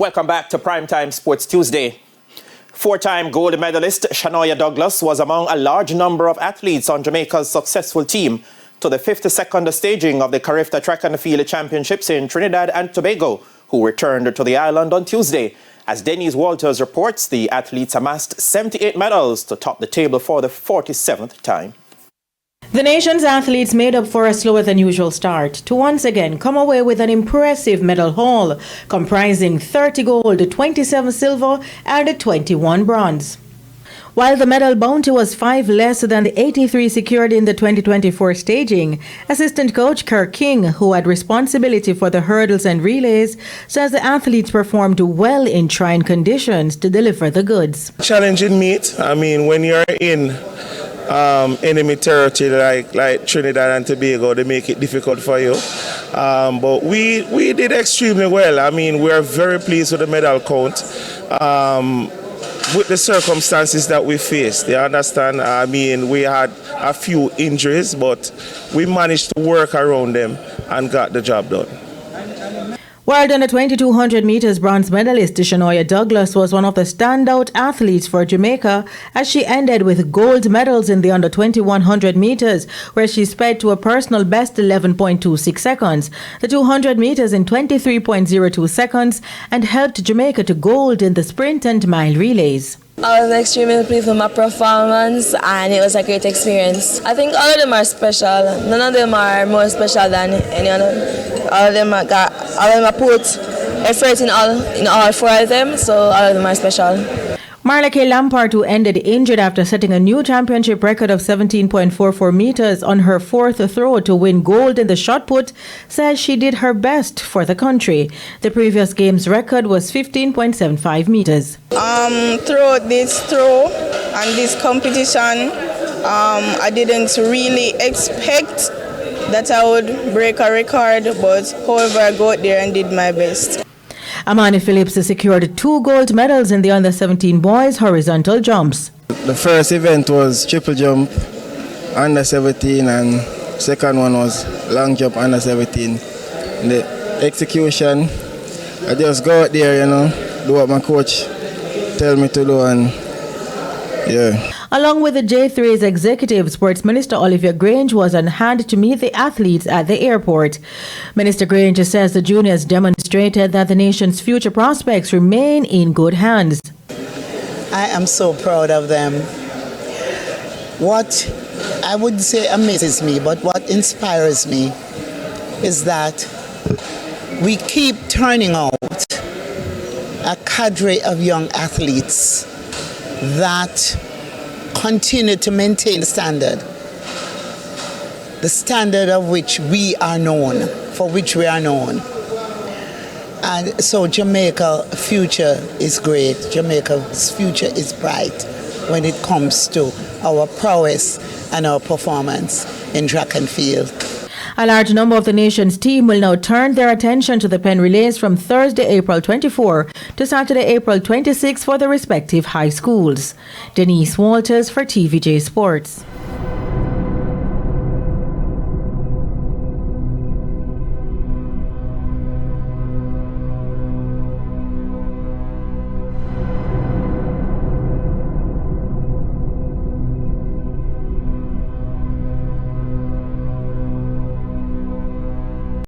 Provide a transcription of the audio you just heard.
Welcome back to Primetime Sports Tuesday. Four-time gold medalist Shanoya Douglas was among a large number of athletes on Jamaica's successful team to the 52nd staging of the CARIFTA Track and Field Championships in Trinidad and Tobago, who returned to the island on Tuesday. As Denise Walters reports, the athletes amassed 78 medals to top the table for the 47th time. The nation's athletes made up for a slower than usual start to once again come away with an impressive medal haul comprising 30 gold, 27 silver and 21 bronze. While the medal bounty was 5 less than the 83 secured in the 2024 staging, assistant coach Kirk King, who had responsibility for the hurdles and relays, says the athletes performed well in trying conditions to deliver the goods. Challenging meet. I mean, when you're in enemy territory like Trinidad and Tobago, they make it difficult for you. But we did extremely well. I mean, we are very pleased with the medal count. With the circumstances that we faced, you understand? I mean, we had a few injuries, but we managed to work around them and got the job done. While on the 2200 meters bronze medalist Shanoya Douglas was one of the standout athletes for Jamaica as she ended with gold medals in the under 2100 meters, where she sped to a personal best 11.26 seconds, the 200 meters in 23.02 seconds, and helped Jamaica to gold in the sprint and mile relays. I was extremely pleased with my performance and it was a great experience. I think all of them are special. None of them are more special than any other. All of them are put effort in all 4 of them, so all of them are special. Marla K. Lampard, who ended injured after setting a new championship record of 17.44 meters on her 4th throw to win gold in the shot put, says she did her best for the country. The previous game's record was 15.75 meters. Throughout this throw and this competition, I didn't really expect that I would break a record, but however I got there and did my best. Amani Phillips secured 2 gold medals in the under-17 boys horizontal jumps. The first event was triple jump, under-17, and second one was long jump, under-17. The execution, I just go out there, do what my coach tell me to do, and yeah. Along with the J3's executive, Sports Minister Olivia Grange was on hand to meet the athletes at the airport. Minister Grange says the juniors demonstrated that the nation's future prospects remain in good hands. I am so proud of them. What I would say amazes me, but what inspires me is that we keep turning out a cadre of young athletes that continue to maintain the standard of which we are known, for which we are known. And so Jamaica's future is great. Jamaica's future is bright when it comes to our prowess and our performance in track and field. A large number of the nation's team will now turn their attention to the pen relays from Thursday, April 24 to Saturday, April 26 for the respective high schools. Denise Walters for TVJ Sports.